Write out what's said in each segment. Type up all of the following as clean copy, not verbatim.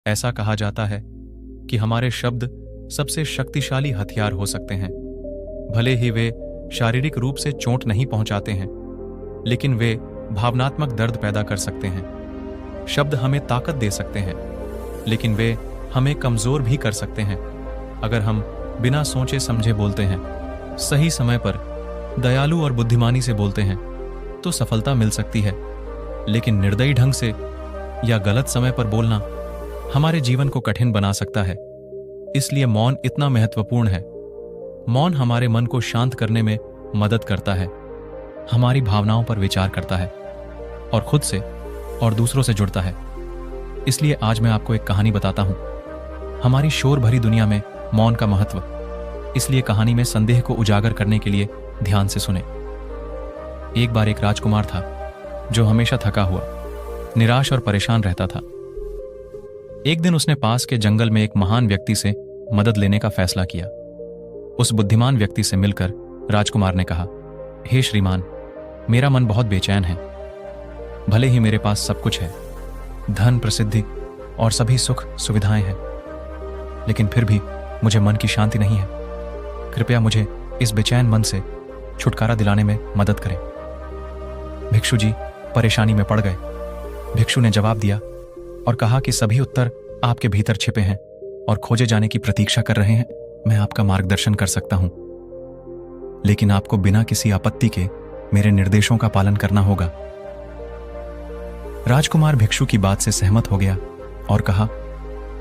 ऐसा कहा जाता है कि हमारे शब्द सबसे शक्तिशाली हथियार हो सकते हैं। भले ही वे शारीरिक रूप से चोट नहीं पहुंचाते हैं, लेकिन वे भावनात्मक दर्द पैदा कर सकते हैं। शब्द हमें ताकत दे सकते हैं, लेकिन वे हमें कमजोर भी कर सकते हैं। अगर हम बिना सोचे समझे बोलते हैं, सही समय पर दयालु और बुद्धिमानी से बोलते हैं, तो सफलता मिल सकती है। लेकिन निर्दयी ढंग से या गलत समय पर बोलना हमारे जीवन को कठिन बना सकता है। इसलिए मौन इतना महत्वपूर्ण है। मौन हमारे मन को शांत करने में मदद करता है, हमारी भावनाओं पर विचार करता है और खुद से और दूसरों से जुड़ता है। इसलिए आज मैं आपको एक कहानी बताता हूं, हमारी शोर भरी दुनिया में मौन का महत्व। इसलिए कहानी में संदेह को उजागर करने के लिए ध्यान से सुने। एक बार एक राजकुमार था जो हमेशा थका हुआ, निराश और परेशान रहता था। एक दिन उसने पास के जंगल में एक महान व्यक्ति से मदद लेने का फैसला किया। उस बुद्धिमान व्यक्ति से मिलकर राजकुमार ने कहा, हे श्रीमान, मेरा मन बहुत बेचैन है। भले ही मेरे पास सब कुछ है, धन, प्रसिद्धि और सभी सुख सुविधाएं हैं, लेकिन फिर भी मुझे मन की शांति नहीं है। कृपया मुझे इस बेचैन मन से छुटकारा दिलाने में मदद करें। भिक्षु जी परेशानी में पड़ गए। भिक्षु ने जवाब दिया और कहा कि सभी उत्तर आपके भीतर छिपे हैं और खोजे जाने की प्रतीक्षा कर रहे हैं। मैं आपका मार्गदर्शन कर सकता हूं, लेकिन आपको बिना किसी आपत्ति के मेरे निर्देशों का पालन करना होगा। राजकुमार भिक्षु की बात से सहमत हो गया और कहा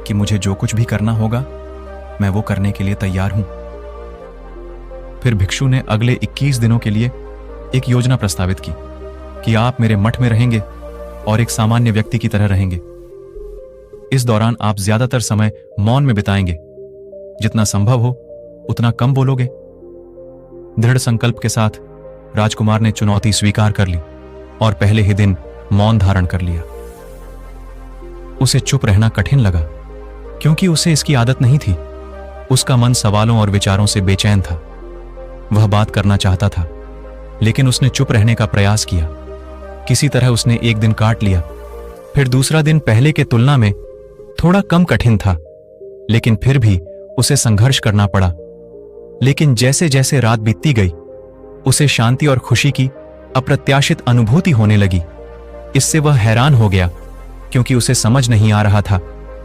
कि मुझे जो कुछ भी करना होगा मैं वो करने के लिए तैयार हूं। फिर भिक्षु ने अगले 21 दिनों के लिए एक योजना प्रस्तावित की कि आप मेरे मठ में रहेंगे और एक सामान्य व्यक्ति की तरह रहेंगे। इस दौरान आप ज्यादातर समय मौन में बिताएंगे, जितना संभव हो उतना कम बोलोगे। दृढ़ संकल्प के साथ राजकुमार ने चुनौती स्वीकार कर ली और पहले ही दिन मौन धारण कर लिया। उसे चुप रहना कठिन लगा, क्योंकि उसे इसकी आदत नहीं थी। उसका मन सवालों और विचारों से बेचैन था। वह बात करना चाहता था, लेकिन उसने चुप रहने का प्रयास किया। किसी तरह उसने एक दिन काट लिया। फिर दूसरा दिन पहले के तुलना में थोड़ा कम कठिन था, लेकिन फिर भी उसे संघर्ष करना पड़ा। लेकिन जैसे जैसे रात बीतती गई, उसे शांति और खुशी की अप्रत्याशित अनुभूति होने लगी। इससे वह हैरान हो गया, क्योंकि उसे समझ नहीं आ रहा था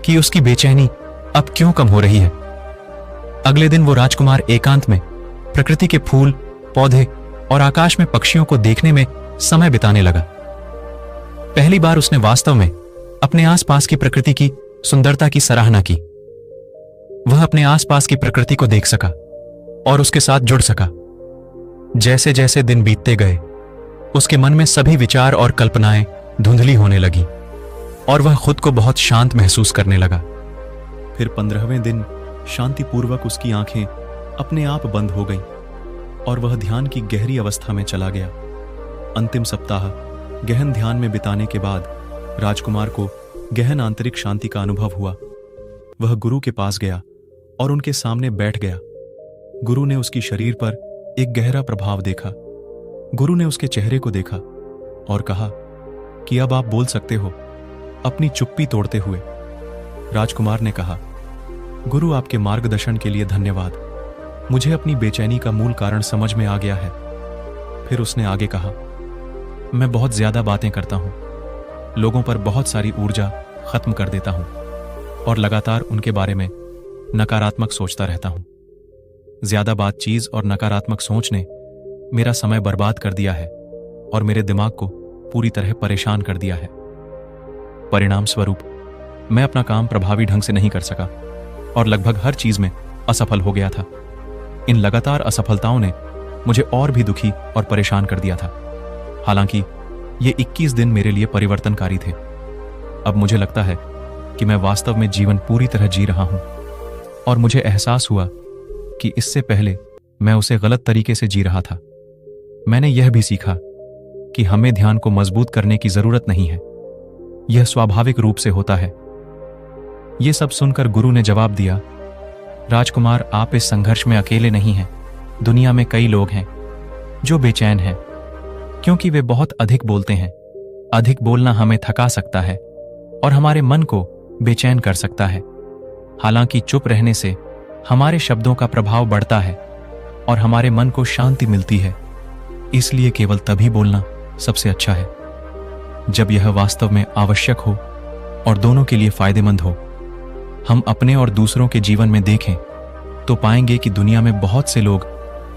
कि उसकी बेचैनी अब क्यों कम हो रही है। अगले दिन वो राजकुमार एकांत में प्रकृति के फूल, पौधे और आकाश में पक्षियों को देखने में समय बिताने लगा। पहली बार उसने वास्तव में अपने आसपास की प्रकृति की सुंदरता की सराहना की। वह अपने आसपास की प्रकृति को देख सका और उसके साथ जुड़ सका। जैसे जैसे दिन बीतते गए, उसके मन में सभी विचार और कल्पनाएं धुंधली होने लगी और वह खुद को बहुत शांत महसूस करने लगा। फिर 15वें दिन शांतिपूर्वक उसकी आंखें अपने आप बंद हो गईं और वह ध्यान की गहरी अवस्था में चला गया। अंतिम सप्ताह गहन ध्यान में बिताने के बाद राजकुमार को गहन आंतरिक शांति का अनुभव हुआ। वह गुरु के पास गया और उनके सामने बैठ गया। गुरु ने उसकी शरीर पर एक गहरा प्रभाव देखा। गुरु ने उसके चेहरे को देखा और कहा कि अब आप बोल सकते हो, अपनी चुप्पी तोड़ते हुए। राजकुमार ने कहा, गुरु, आपके मार्गदर्शन के लिए धन्यवाद। मुझे अपनी बेचैनी का मूल कारण समझ में आ गया है। फिर उसने आगे कहा, मैं बहुत ज्यादा बातें करता हूं, लोगों पर बहुत सारी ऊर्जा खत्म कर देता हूं और लगातार उनके बारे में नकारात्मक सोचता रहता हूं। ज्यादा बातचीत और नकारात्मक सोच ने मेरा समय बर्बाद कर दिया है और मेरे दिमाग को पूरी तरह परेशान कर दिया है। परिणाम स्वरूप मैं अपना काम प्रभावी ढंग से नहीं कर सका और लगभग हर चीज में असफल हो गया था। इन लगातार असफलताओं ने मुझे और भी दुखी और परेशान कर दिया था। हालांकि ये 21 दिन मेरे लिए परिवर्तनकारी थे। अब मुझे लगता है कि मैं वास्तव में जीवन पूरी तरह जी रहा हूं और मुझे एहसास हुआ कि इससे पहले मैं उसे गलत तरीके से जी रहा था। मैंने यह भी सीखा कि हमें ध्यान को मजबूत करने की जरूरत नहीं है, यह स्वाभाविक रूप से होता है। यह सब सुनकर गुरु ने जवाब दिया, राजकुमार, आप इस संघर्ष में अकेले नहीं हैं। दुनिया में कई लोग हैं जो बेचैन हैं, क्योंकि वे बहुत अधिक बोलते हैं। अधिक बोलना हमें थका सकता है और हमारे मन को बेचैन कर सकता है। हालांकि चुप रहने से हमारे शब्दों का प्रभाव बढ़ता है और हमारे मन को शांति मिलती है। इसलिए केवल तभी बोलना सबसे अच्छा है जब यह वास्तव में आवश्यक हो और दोनों के लिए फायदेमंद हो। हम अपने और दूसरों के जीवन में देखें तो पाएंगे कि दुनिया में बहुत से लोग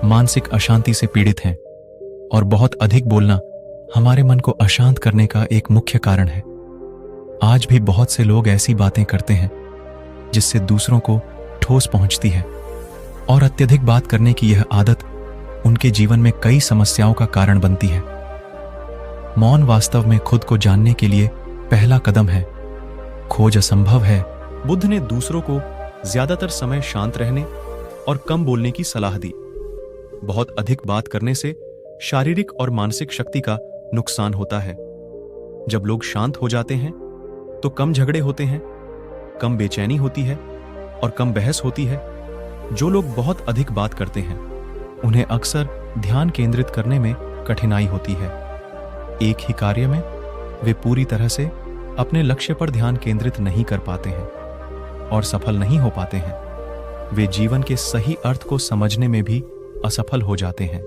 मानसिक अशांति से पीड़ित हैं और बहुत अधिक बोलना हमारे मन को अशांत करने का एक मुख्य कारण है। आज भी बहुत से लोग ऐसी बातें करते हैं जिससे दूसरों को ठोस पहुंचती है और अत्यधिक बात करने की यह आदत उनके जीवन में कई समस्याओं का कारण बनती है। मौन वास्तव में खुद को जानने के लिए पहला कदम है। खोज असंभव है। बुद्ध ने दूसरों को ज्यादातर समय शांत रहने और कम बोलने की सलाह दी। बहुत अधिक बात करने से शारीरिक और मानसिक शक्ति का नुकसान होता है। जब लोग शांत हो जाते हैं तो कम झगड़े होते हैं, कम बेचैनी होती है और कम बहस होती है। जो लोग बहुत अधिक बात करते हैं उन्हें अक्सर ध्यान केंद्रित करने में कठिनाई होती है। एक ही कार्य में वे पूरी तरह से अपने लक्ष्य पर ध्यान केंद्रित नहीं कर पाते हैं और सफल नहीं हो पाते हैं। वे जीवन के सही अर्थ को समझने में भी असफल हो जाते हैं।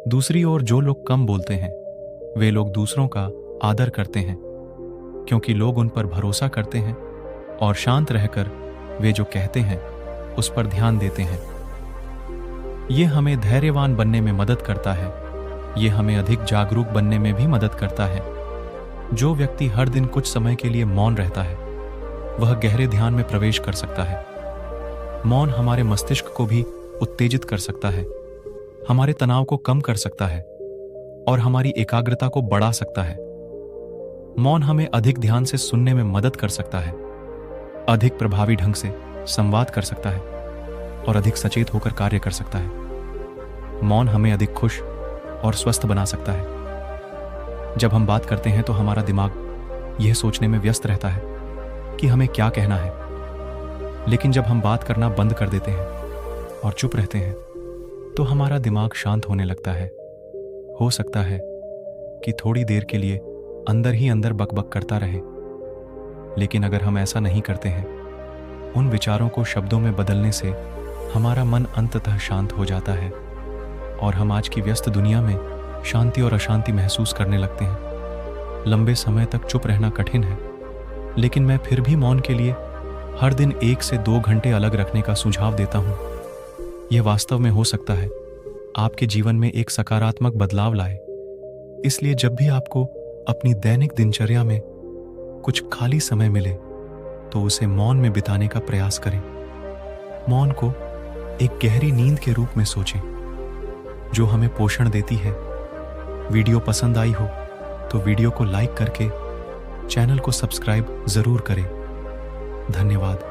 दूसरी ओर जो लोग कम बोलते हैं वे लोग दूसरों का आदर करते हैं क्योंकि लोग उन पर भरोसा करते हैं और शांत रहकर वे जो कहते हैं उस पर ध्यान देते हैं। ये हमें धैर्यवान बनने में मदद करता है। ये हमें अधिक जागरूक बनने में भी मदद करता है। जो व्यक्ति हर दिन कुछ समय के लिए मौन रहता है वह गहरे ध्यान में प्रवेश कर सकता है। मौन हमारे मस्तिष्क को भी उत्तेजित कर सकता है, हमारे तनाव को कम कर सकता है और हमारी एकाग्रता को बढ़ा सकता है। मौन हमें अधिक ध्यान से सुनने में मदद कर सकता है, अधिक प्रभावी ढंग से संवाद कर सकता है और अधिक सचेत होकर कार्य कर सकता है। मौन हमें अधिक खुश और स्वस्थ बना सकता है। जब हम बात करते हैं तो हमारा दिमाग यह सोचने में व्यस्त रहता है कि हमें क्या कहना है, लेकिन जब हम बात करना बंद कर देते हैं और चुप रहते हैं तो हमारा दिमाग शांत होने लगता है। हो सकता है कि थोड़ी देर के लिए अंदर ही अंदर बकबक करता रहे, लेकिन अगर हम ऐसा नहीं करते हैं, उन विचारों को शब्दों में बदलने से हमारा मन अंततः शांत हो जाता है और हम आज की व्यस्त दुनिया में शांति और अशांति महसूस करने लगते हैं। लंबे समय तक चुप रहना कठिन है, लेकिन मैं फिर भी मौन के लिए हर दिन 1 से 2 घंटे अलग रखने का सुझाव देता हूं। यह वास्तव में हो सकता है आपके जीवन में एक सकारात्मक बदलाव लाए। इसलिए जब भी आपको अपनी दैनिक दिनचर्या में कुछ खाली समय मिले तो उसे मौन में बिताने का प्रयास करें। मौन को एक गहरी नींद के रूप में सोचें जो हमें पोषण देती है। वीडियो पसंद आई हो तो वीडियो को लाइक करके चैनल को सब्सक्राइब जरूर करें। धन्यवाद।